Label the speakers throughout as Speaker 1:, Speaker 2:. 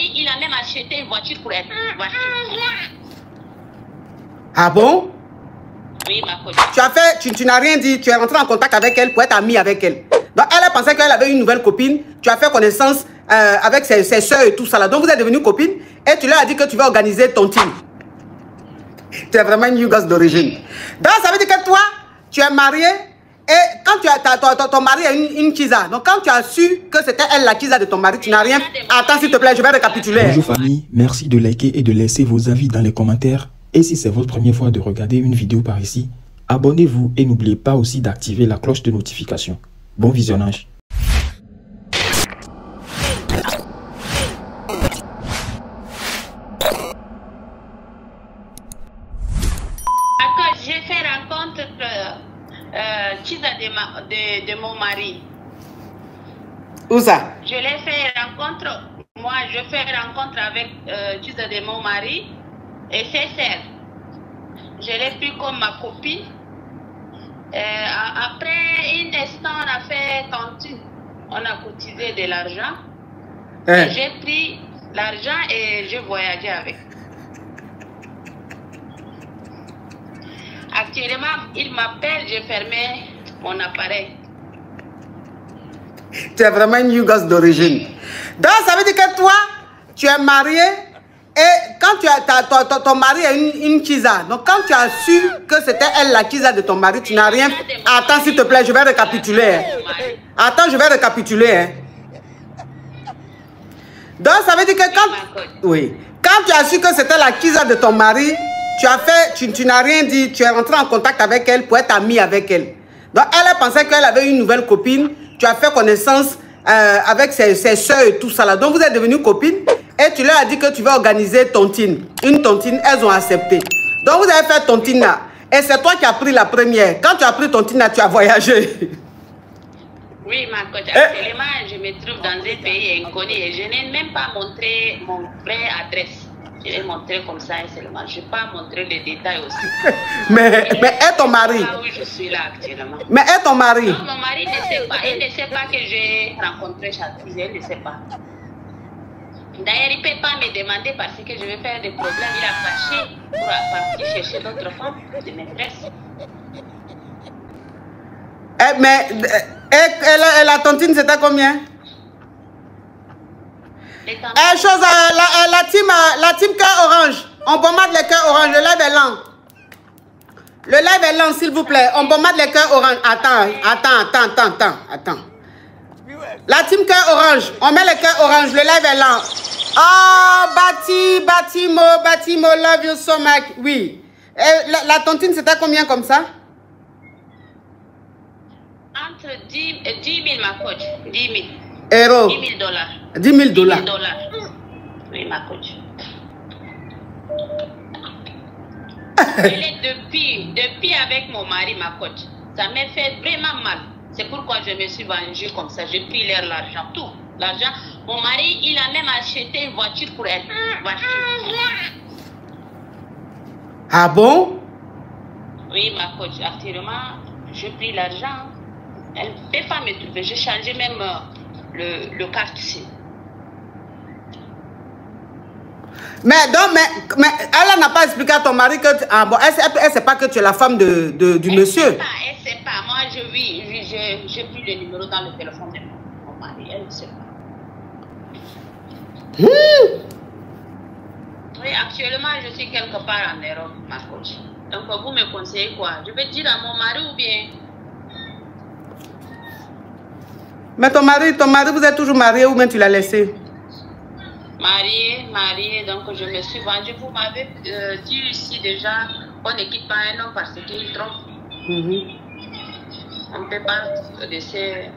Speaker 1: mari, il a même acheté une voiture pour elle.
Speaker 2: Ah bon?
Speaker 1: Oui, ma coach.
Speaker 2: Tu as fait, tu n'as rien dit, tu es rentré en contact avec elle pour être ami avec elle. Donc elle pensait qu'elle avait une nouvelle copine, tu as fait connaissance avec ses soeurs et tout ça là. Donc vous êtes devenus copines et tu leur as dit que tu vas organiser ton team. Tu es vraiment une gosse d'origine. Donc ça veut dire que toi, tu es marié et quand tu as ton mari a une kisa. Donc quand tu as su que c'était elle la kisa de ton mari, tu n'as rien... Attends s'il te plaît, je vais récapituler.
Speaker 3: Bonjour famille, merci de liker et de laisser vos avis dans les commentaires. Et si c'est votre première fois de regarder une vidéo par ici, abonnez-vous et n'oubliez pas aussi d'activer la cloche de notification. Bon visionnage.
Speaker 1: J'ai fait rencontre Kisa de mon mari.
Speaker 2: Où ça?
Speaker 1: Je l'ai fait rencontre, moi je fais rencontre avec Kisa de mon mari et ses sœurs. Je l'ai pris comme ma copine. Après un instant, on a fait cantine. On a cotisé de l'argent. J'ai pris l'argent et je voyageais avec. Actuellement, il m'appelle, j'ai fermé mon appareil.
Speaker 2: Tu es vraiment une gosse d'origine. Donc, ça veut dire que toi, tu es marié et quand tu as ton mari a une kisa. Donc, quand tu as su que c'était elle la kisa de ton mari, tu n'as rien... Attends, s'il te plaît, je vais récapituler. Hein. Attends, je vais récapituler. Hein. Donc, ça veut dire que quand... Oui. Quand tu as su que c'était la kisa de ton mari, tu as fait... Tu n'as rien dit. Tu es rentré en contact avec elle pour être ami avec elle. Donc, elle pensait qu'elle avait une nouvelle copine. Tu as fait connaissance avec ses soeurs et tout ça là. Donc, vous êtes devenus copines. Et tu leur as dit que tu vas organiser tontine. Une tontine, elles ont accepté. Donc, vous avez fait tontine là. Et c'est toi qui as pris la première. Quand tu as pris tontine là, tu as voyagé.
Speaker 1: Oui, ma coach. Actuellement, je me trouve dans un pays inconnu et je n'ai même pas montré mon vraie adresse. Je l'ai montré comme ça seulement. Je n'ai pas montré les détails aussi.
Speaker 2: mais est ton mari?
Speaker 1: Là où je suis là actuellement.
Speaker 2: Mais est ton mari?
Speaker 1: Non, mon mari ne sait pas. Il ne sait pas que j'ai rencontré Chatrice. Il ne sait pas. D'ailleurs, il ne peut pas me demander parce que je vais faire des problèmes. Il a fâché pour partir chercher d'autres femmes de maîtresse.
Speaker 2: Mais la tontine, c'était combien? La team cœur orange. On pommade les cœurs orange. Le live est lent. Le live est lent, s'il vous plaît. On pommade les cœurs orange. Attends. La team cœur orange. On met les cœurs orange. Le live est lent. Oh, Batimo, love you so much. Oui. La tontine, c'était combien comme ça?
Speaker 1: Entre 10 000, ma coach. 10 000.
Speaker 2: Euros.
Speaker 1: 10 000 dollars.
Speaker 2: 10 000 dollars.
Speaker 1: Oui, ma coach. Elle est depuis avec mon mari, ma coach. Ça m'a fait vraiment mal. C'est pourquoi je me suis vengée comme ça. J'ai pris l'argent, tout. L'argent. Mon mari, il a même acheté une voiture pour elle.
Speaker 2: Ah bon?
Speaker 1: Oui, ma coach. Actuellement, j'ai pris l'argent. Elle ne peut pas me trouver. J'ai changé même le carte ici.
Speaker 2: Mais elle n'a pas expliqué à ton mari que... Ah bon, elle ne sait pas que tu es la femme du monsieur.
Speaker 1: Elle ne sait pas. Moi, j'ai pris le numéro dans le téléphone de mon mari. Elle ne sait pas. Oui, actuellement, je suis quelque part en Europe, ma coach. Donc, vous me conseillez quoi? Je vais dire à mon mari ou bien...
Speaker 2: Mais ton mari, vous êtes toujours marié ou bien tu l'as laissé?
Speaker 1: Marié, donc je me suis vendue. Vous m'avez dit ici déjà qu'on ne quitte pas un homme parce qu'il trompe. On ne peut pas laisser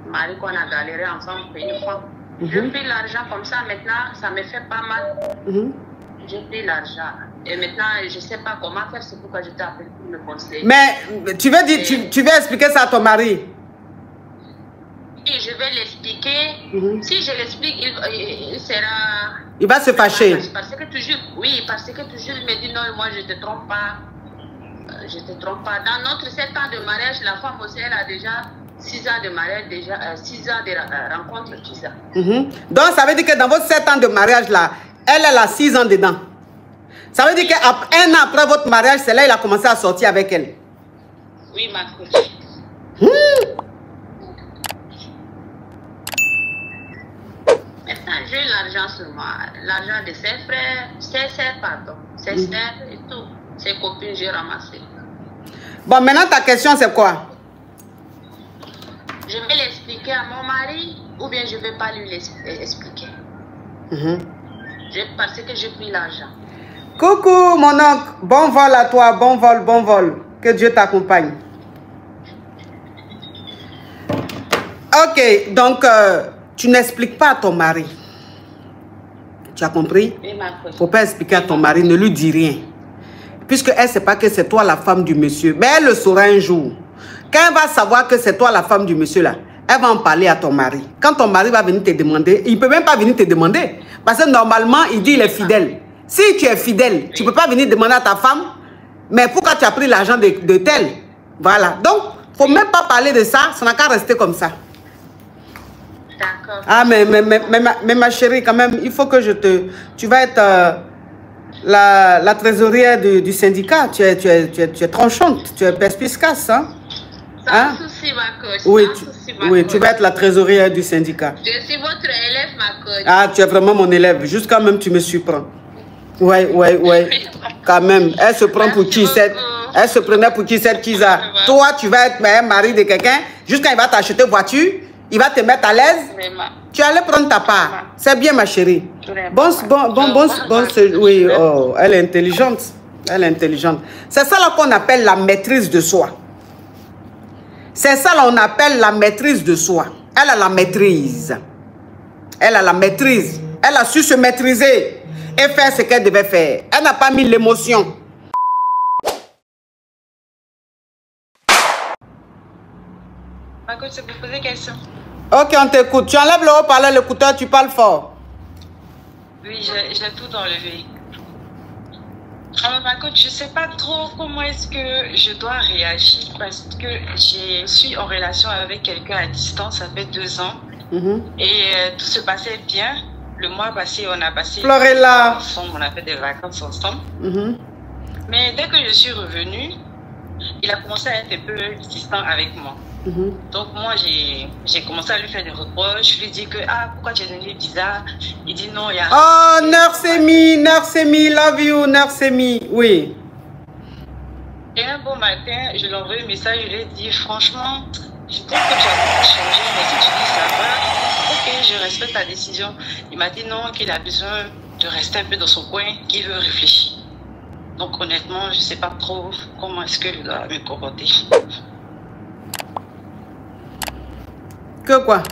Speaker 1: mari qu'on a galéré ensemble pour une fois. J'ai pris l'argent comme ça, maintenant ça me fait pas mal. J'ai pris l'argent. Et maintenant, je ne sais pas comment faire, c'est pourquoi je t'ai appelé pour me conseiller.
Speaker 2: Mais tu veux dire, tu veux expliquer ça à ton mari?
Speaker 1: Et je vais l'expliquer. Si je l'explique, il sera...
Speaker 2: Il va se fâcher.
Speaker 1: Parce que toujours, il me dit non, moi je ne te trompe pas. Je ne te trompe pas. Dans notre 7 ans de mariage, la femme aussi, elle a déjà 6 ans de mariage déjà, 6 ans de rencontre, tout ça.
Speaker 2: Donc, ça veut dire que dans vos 7 ans de mariage là, elle a 6 ans dedans. Ça veut dire qu'un an après votre mariage, c'est là qu'il a commencé à sortir avec elle.
Speaker 1: Oui, ma coach. Maintenant, j'ai l'argent sur moi. L'argent de ses frères, ses sœurs et tout. Ses copines, j'ai ramassé.
Speaker 2: Bon, maintenant, ta question, c'est quoi?
Speaker 1: Je vais l'expliquer à mon mari ou bien je ne vais pas lui expliquer. Parce que j'ai pris l'argent.
Speaker 2: Coucou, mon oncle. Bon vol à toi. Bon vol, bon vol. Que Dieu t'accompagne. Ok, donc, tu n'expliques pas à ton mari. Tu as compris? Il ne faut pas expliquer à ton mari, ne lui dis rien. Puisque elle ne sait pas que c'est toi la femme du monsieur. Mais elle le saura un jour. Quand elle va savoir que c'est toi la femme du monsieur là, elle va en parler à ton mari. Quand ton mari va venir te demander, il ne peut même pas venir te demander. Parce que normalement, il dit qu'il est fidèle. Si tu es fidèle, tu ne peux pas venir demander à ta femme, mais pourquoi tu as pris l'argent de tel? Voilà. Donc, il ne faut même pas parler de ça, ça n'a qu'à rester comme ça.
Speaker 1: D'accord.
Speaker 2: Ah, mais ma chérie, quand même, il faut que je te... Tu vas être la trésorière du syndicat. Tu es tranchante, tu es perspicace, hein?
Speaker 1: Sans souci, ma coach.
Speaker 2: Oui, tu vas être la trésorière du syndicat.
Speaker 1: Je suis votre élève, ma coach.
Speaker 2: Ah, tu es vraiment mon élève. Jusqu'à même, tu me surprends. Ouais. Quand même. Elle se prend pour qui cette... Elle se prenait pour qui cette Kiza? Toi, tu vas être mari de quelqu'un. Jusqu'à il va t'acheter voiture, il va te mettre à l'aise. Tu allais prendre ta part. C'est bien, ma chérie. Oui, oh, elle est intelligente. Elle est intelligente. C'est ça là qu'on appelle la maîtrise de soi. C'est ça là qu'on appelle la maîtrise de soi. Elle a la maîtrise. Elle a la maîtrise. Elle a su se maîtriser et faire ce qu'elle devait faire. Elle n'a pas mis l'émotion.
Speaker 1: Ma coach, c'est pour poser question.
Speaker 2: Ok, on t'écoute. Tu enlèves le haut-parleur, l'écouteur, tu parles fort.
Speaker 1: Oui, j'ai tout enlevé. Alors, ma coach, je ne sais pas trop comment est-ce que je dois réagir parce que je suis en relation avec quelqu'un à distance, ça fait 2 ans. Et tout se passait bien. Le mois passé, on a passé
Speaker 2: Florella
Speaker 1: ensemble, on a fait des vacances ensemble. Mais dès que je suis revenue, il a commencé à être un peu distant avec moi. Donc moi, j'ai commencé à lui faire des reproches. Je lui dis que, pourquoi tu es devenu bizarre? Il dit non, il y a...
Speaker 2: Oh, Nursemi, love you, Nursemi, oui.
Speaker 1: Et un bon matin, je lui ai envoyé un message, je lui ai dit, franchement, je dis que tu as changé, mais si tu dis ça va, ok, je respecte ta décision. Il m'a dit non, qu'il a besoin de rester un peu dans son coin, qu'il veut réfléchir. Donc honnêtement, je ne sais pas trop comment est-ce que je dois me comporter.
Speaker 2: Que quoi?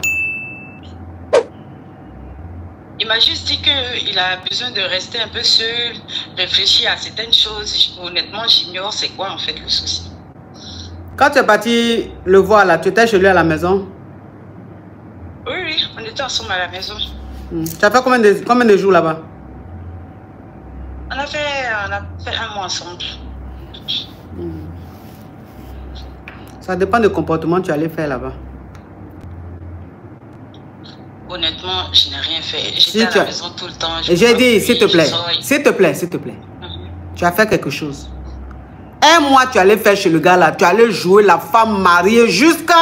Speaker 1: Il m'a juste dit qu'il a besoin de rester un peu seul, réfléchir à certaines choses. Honnêtement, j'ignore c'est quoi en fait le souci.
Speaker 2: Quand tu es parti le voir là, tu étais chez lui à la maison?
Speaker 1: Oui, on était ensemble à la maison.
Speaker 2: Tu as fait combien de jours là-bas?
Speaker 1: On a fait 1 mois ensemble.
Speaker 2: Ça dépend du comportement que tu allais faire là-bas.
Speaker 1: Honnêtement, je n'ai rien fait. J'étais à la maison tout le temps.
Speaker 2: J'ai dit, s'il te plaît. Tu as fait quelque chose. 1 mois, tu allais faire chez le gars là. Tu allais jouer la femme mariée jusqu'à...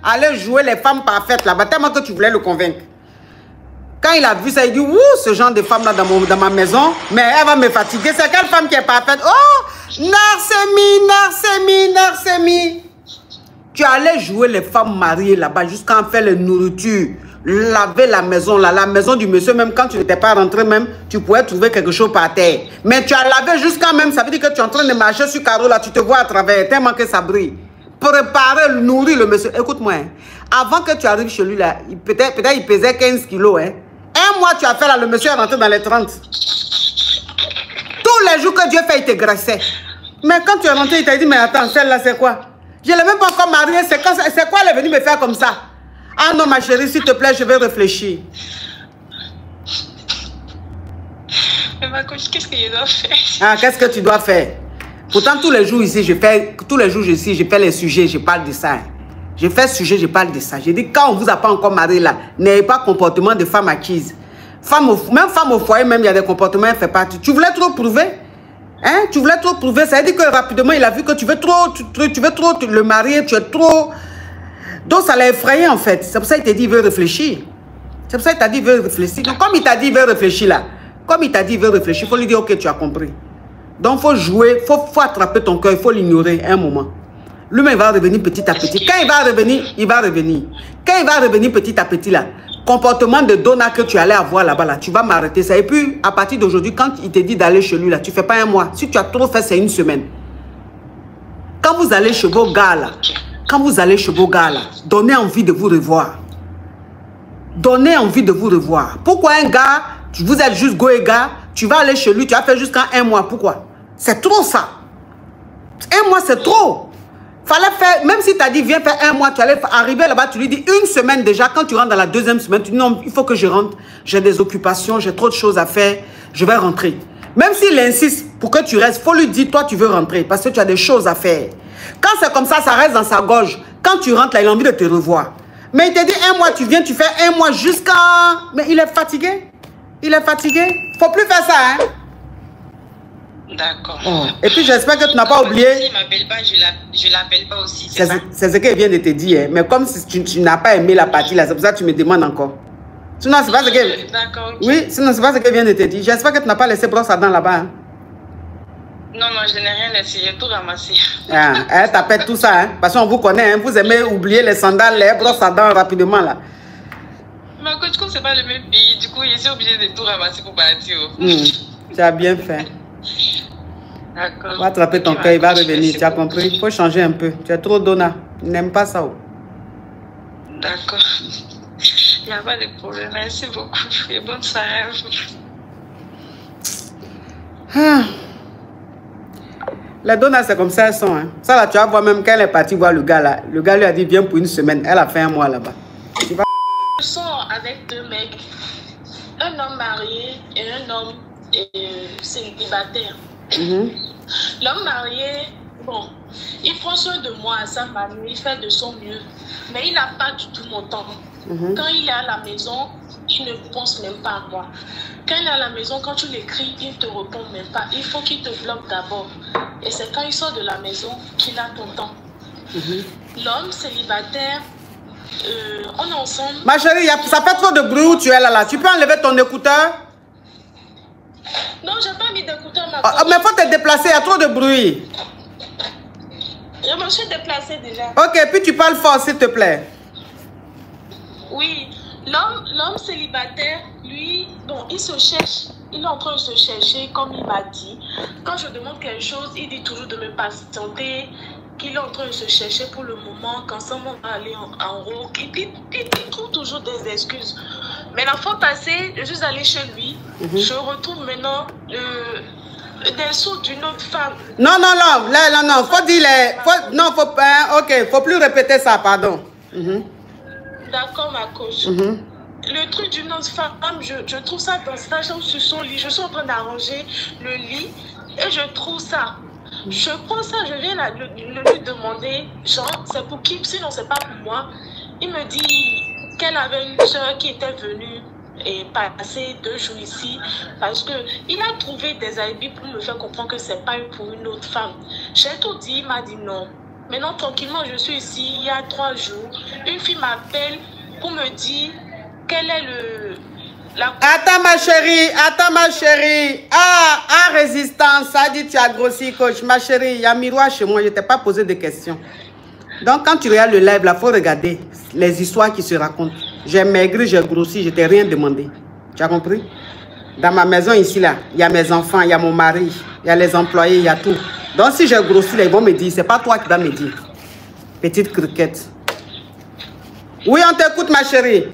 Speaker 2: aller jouer les femmes parfaites là-bas. Tellement que tu voulais le convaincre. Quand il a vu ça, il dit, ouh, ce genre de femme là dans ma maison, mais elle va me fatiguer. C'est quelle femme qui est parfaite? Oh, Nursemi. Tu allais jouer les femmes mariées là-bas jusqu'à en faire les nourritures, laver la maison là, la maison du monsieur, même quand tu n'étais pas rentré même, tu pouvais trouver quelque chose par terre. Mais tu as lavé jusqu'à même, ça veut dire que tu es en train de marcher sur carreau là, tu te vois à travers, tellement que ça brille. Préparer, nourrir le monsieur. Écoute-moi, hein, avant que tu arrives chez lui là, peut-être il pesait 15 kilos. Hein. 1 mois tu as fait là, le monsieur est rentré dans les 30. Tous les jours que Dieu fait, il te graissait. Mais quand tu es rentré, il t'a dit, mais attends, celle-là c'est quoi? Je ne l'ai même pas encore mariée, c'est quoi elle est venue me faire comme ça? Ah non ma chérie, s'il te plaît, je vais réfléchir.
Speaker 1: Mais ma coach, qu'est-ce que je dois faire?
Speaker 2: Ah, qu'est-ce que tu dois faire? Pourtant, tous les jours ici, je fais les sujets, je parle de ça. Je fais sujet, je parle de ça. Je dis, quand on ne vous a pas encore marié là, n'ayez pas comportement de femme acquise. Même femme au foyer, même il y a des comportements, elle fait partie. Tu voulais trop prouver? Hein? Tu voulais trop prouver. Ça veut dire que rapidement, il a vu que tu veux trop le marier, tu es trop... Donc ça l'a effrayé en fait. C'est pour ça qu'il t'a dit, il veut réfléchir. C'est pour ça qu'il t'a dit, il veut réfléchir. Donc comme il t'a dit, il veut réfléchir là, comme il t'a dit, il veut réfléchir, il faut lui dire, ok, tu as compris. Donc il faut jouer, il faut attraper ton cœur, il faut l'ignorer un moment. Lui-même, il va revenir petit à petit. Quand il va revenir, il va revenir. Quand il va revenir petit à petit là, comportement de donna que tu allais avoir là-bas, là, tu vas m'arrêter ça. Et puis, à partir d'aujourd'hui, quand il te dit d'aller chez lui, là, tu ne fais pas un mois. Si tu as trop fait, c'est une semaine. Quand vous allez chez vos gars, là, donnez envie de vous revoir. Donnez envie de vous revoir. Pourquoi un gars, vous êtes juste go et gars, tu vas aller chez lui, tu as fait jusqu'à un mois. Pourquoi? C'est trop ça. Un mois, c'est trop. Fallait faire, même si tu as dit viens faire un mois, tu allais arriver là-bas, tu lui dis une semaine déjà. Quand tu rentres dans la deuxième semaine, tu dis non, il faut que je rentre. J'ai des occupations, j'ai trop de choses à faire, je vais rentrer. Même s'il insiste pour que tu restes, il faut lui dire toi tu veux rentrer parce que tu as des choses à faire. Quand c'est comme ça reste dans sa gorge. Quand tu rentres là, il a envie de te revoir. Mais il te dit un mois, tu viens, tu fais un mois jusqu'à... Mais il est fatigué. Il est fatigué. Faut plus faire ça, hein.
Speaker 1: D'accord.
Speaker 2: Oh. Et puis j'espère que tu n'as pas oublié.
Speaker 1: Si il ne m'appelle pas, je ne l'appelle pas aussi.
Speaker 2: C'est ce qu'elle vient de te dire. Hein. Mais comme si tu n'as pas aimé la partie là, c'est pour ça que tu me demandes encore. Sinon, c'est pas ce qu'elle...
Speaker 1: D'accord.
Speaker 2: Oui, sinon, c'est pas ce qu'elle vient de te dire. J'espère que tu n'as pas laissé brosse à dents là-bas. Hein.
Speaker 1: Non, je n'ai rien laissé, j'ai tout ramassé.
Speaker 2: Ah, elle t'appelle tout ça, hein? Parce qu'on vous connaît, hein? Vous aimez oublier les sandales, les brosses à dents rapidement là.
Speaker 1: Mais coach, comme c'est pas le même pays, du coup, je suis obligée de tout ramasser pour partir.
Speaker 2: Tu as bien fait.
Speaker 1: D'accord.
Speaker 2: Va attraper ton cœur, il va revenir, tu as compris? Il faut changer un peu. Tu es trop donna. Il n'aime pas ça.
Speaker 1: D'accord. Il n'y a pas de problème. Merci beaucoup. Et bonne soirée.
Speaker 2: Les donnas, c'est comme ça elles sont. Hein. Ça là, tu vas voir même quand elle est partie voir le gars là. Le gars lui a dit viens pour une semaine. Elle a fait un mois là-bas.
Speaker 1: Je sors avec deux mecs. Un homme marié et un homme célibataire. L'homme marié, bon, il prend soin de moi à sa famille, il fait de son mieux. Mais il n'a pas du tout mon temps. Quand il est à la maison, il ne pense même pas à moi. Quand il est à la maison, quand tu l'écris, il ne te répond même pas. Il faut qu'il te bloque d'abord. Et c'est quand il sort de la maison qu'il a ton temps. L'homme célibataire, on est ensemble.
Speaker 2: Ma chérie, ça fait trop de bruit où tu es là. Tu peux enlever ton écouteur?
Speaker 1: Non, je n'ai pas mis d'écouteur.
Speaker 2: Mais il faut te déplacer, il y a trop de bruit.
Speaker 1: Je me suis déplacée déjà.
Speaker 2: Ok, puis tu parles fort, s'il te plaît.
Speaker 1: Oui, l'homme célibataire, lui, bon, il se cherche. Il est en train de se chercher, comme il m'a dit. Quand je demande quelque chose, il dit toujours de me patienter, qu'il est en train de se chercher pour le moment, qu'ensemble on va aller en route. Il trouve toujours des excuses. Mais la fois passée, je suis allée chez lui. Je retrouve maintenant des sous d'une autre femme. Non,
Speaker 2: faut dire les... Non, faut pas... Ok, faut plus répéter ça, pardon.
Speaker 1: D'accord, ma coach. Le truc d'une autre femme, je trouve ça dans sa chambre sur son lit. Je suis en train d'arranger le lit et je trouve ça. Je prends ça, je viens lui demander, genre, c'est pour qui? Sinon, c'est pas pour moi. Il me dit qu'elle avait une soeur qui était venue et passer 2 jours ici parce qu'il a trouvé des alibis pour me faire comprendre que c'est pas pour une autre femme. J'ai tout dit, il m'a dit non. Maintenant, tranquillement, je suis ici, il y a 3 jours. Une fille m'appelle pour me dire quel est
Speaker 2: Attends ma chérie. Ah, résistance, ça dit tu as grossi, coach. Ma chérie, il y a un miroir chez moi, je ne t'ai pas posé de questions. Donc, quand tu regardes le live, il faut regarder les histoires qui se racontent. J'ai maigri, j'ai grossi, je ne t'ai rien demandé. Tu as compris? Dans ma maison ici, là, il y a mes enfants, il y a mon mari, il y a les employés, il y a tout. Donc, si j'ai grossi, là, ils vont me dire, c'est pas toi qui vas me dire. Petite criquette. Oui, on t'écoute, ma chérie.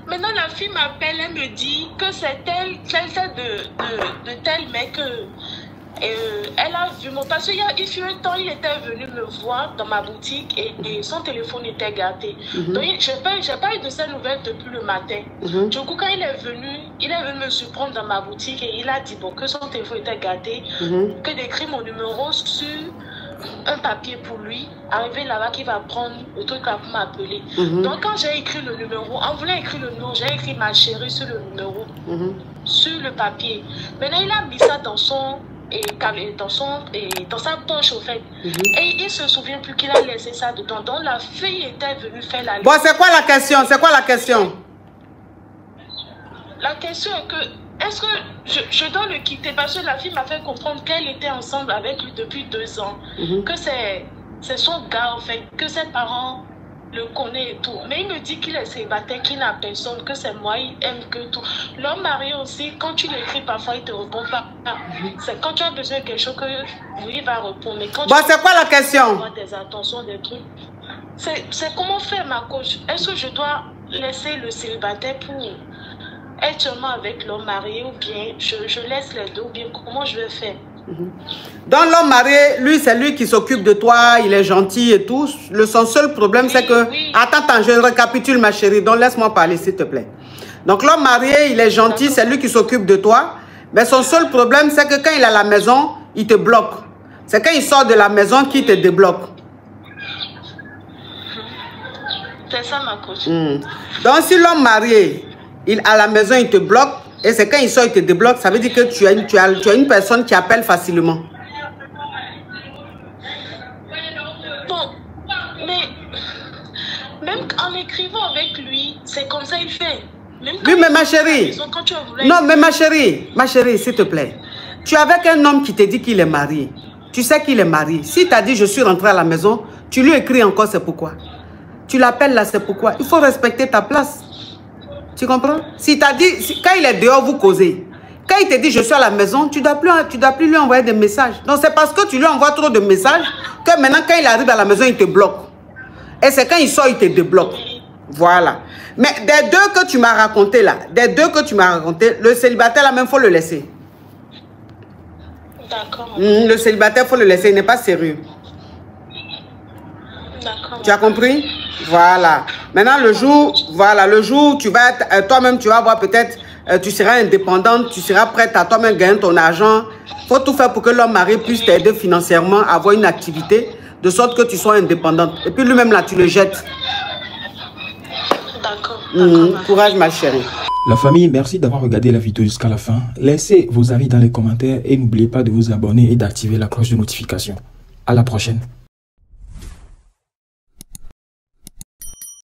Speaker 1: Maintenant, la fille m'appelle, elle me dit que c'est elle, celle de tel mec. Elle a vu mon... Parce qu'il y a un temps, il était venu me voir dans ma boutique et son téléphone était gâté. Donc, je n'ai pas eu de ces nouvelles depuis le matin. Du coup, quand il est venu me surprendre dans ma boutique et il a dit bon, que son téléphone était gâté, que d'écrire mon numéro sur
Speaker 4: un papier pour lui, arriver là-bas qui va prendre le truc là pour m'appeler. Donc quand j'ai écrit le numéro, en voulant écrire le numéro, j'ai écrit ma chérie sur le numéro, sur le papier. Maintenant il a mis ça dans son dans sa poche au fait. Et il se souvient plus qu'il a laissé ça dedans. Donc la fille était venue faire la...
Speaker 2: Bon, c'est quoi la question? C'est quoi la question?
Speaker 4: La question est que est-ce que je dois le quitter? Parce que la fille m'a fait comprendre qu'elle était ensemble avec lui depuis 2 ans. Que c'est son gars, en fait. Que ses parents le connaissent et tout. Mais il me dit qu'il est célibataire, qu'il n'a personne, que c'est moi, il aime que tout. L'homme marié aussi, quand tu l'écris, parfois, il ne te répond pas. C'est quand tu as besoin de quelque chose que lui va répondre. Mais quand
Speaker 2: bon, c'est quoi la question?
Speaker 4: Des attentions, des trucs. C'est comment faire, ma coach? Est-ce que je dois laisser le célibataire pour... être seulement avec l'homme marié ou bien je laisse les deux ou bien comment je vais faire?
Speaker 2: Donc l'homme marié, lui, c'est lui qui s'occupe de toi, il est gentil et tout. Son seul problème, c'est que... Attends, je récapitule ma chérie, donc laisse-moi parler s'il te plaît. Donc l'homme marié, il est gentil, c'est lui qui s'occupe de toi. Mais son seul problème, c'est que quand il est à la maison, il te bloque. C'est quand il sort de la maison qu'il te débloque.
Speaker 4: C'est ça ma coach.
Speaker 2: Donc si l'homme marié... à la maison, il te bloque. Et c'est quand il sort, il te débloque. Ça veut dire que tu as une personne qui appelle facilement.
Speaker 4: Bon, mais même en écrivant avec lui, c'est comme ça il fait. Même
Speaker 2: oui, mais ma chérie. Non, mais ma chérie, s'il te plaît. Tu es avec un homme qui te dit qu'il est marié. Tu sais qu'il est marié. Si tu as dit je suis rentré à la maison, tu lui écris encore, c'est pourquoi. Tu l'appelles là, c'est pourquoi. Il faut respecter ta place. Tu comprends? Si t'as dit, quand il est dehors, vous causez. Quand il te dit je suis à la maison, tu ne dois plus lui envoyer des messages. Donc c'est parce que tu lui envoies trop de messages que maintenant quand il arrive à la maison, il te bloque. Et c'est quand il sort, il te débloque. Voilà. Mais des deux que tu m'as raconté là, le célibataire là même, il faut le laisser.
Speaker 4: D'accord.
Speaker 2: Le célibataire, il faut le laisser, il n'est pas sérieux.
Speaker 4: D'accord.
Speaker 2: Tu as compris? Voilà. Maintenant, le jour, tu vas être, toi-même, tu vas voir peut-être, tu seras indépendante, tu seras prête à toi-même gagner ton argent. Il faut tout faire pour que l'homme marié puisse t'aider financièrement à avoir une activité, de sorte que tu sois indépendante. Et puis lui-même, là, tu le jettes.
Speaker 4: D'accord.
Speaker 2: Courage, ma chérie.
Speaker 3: La famille, merci d'avoir regardé la vidéo jusqu'à la fin. Laissez vos avis dans les commentaires et n'oubliez pas de vous abonner et d'activer la cloche de notification. À la prochaine.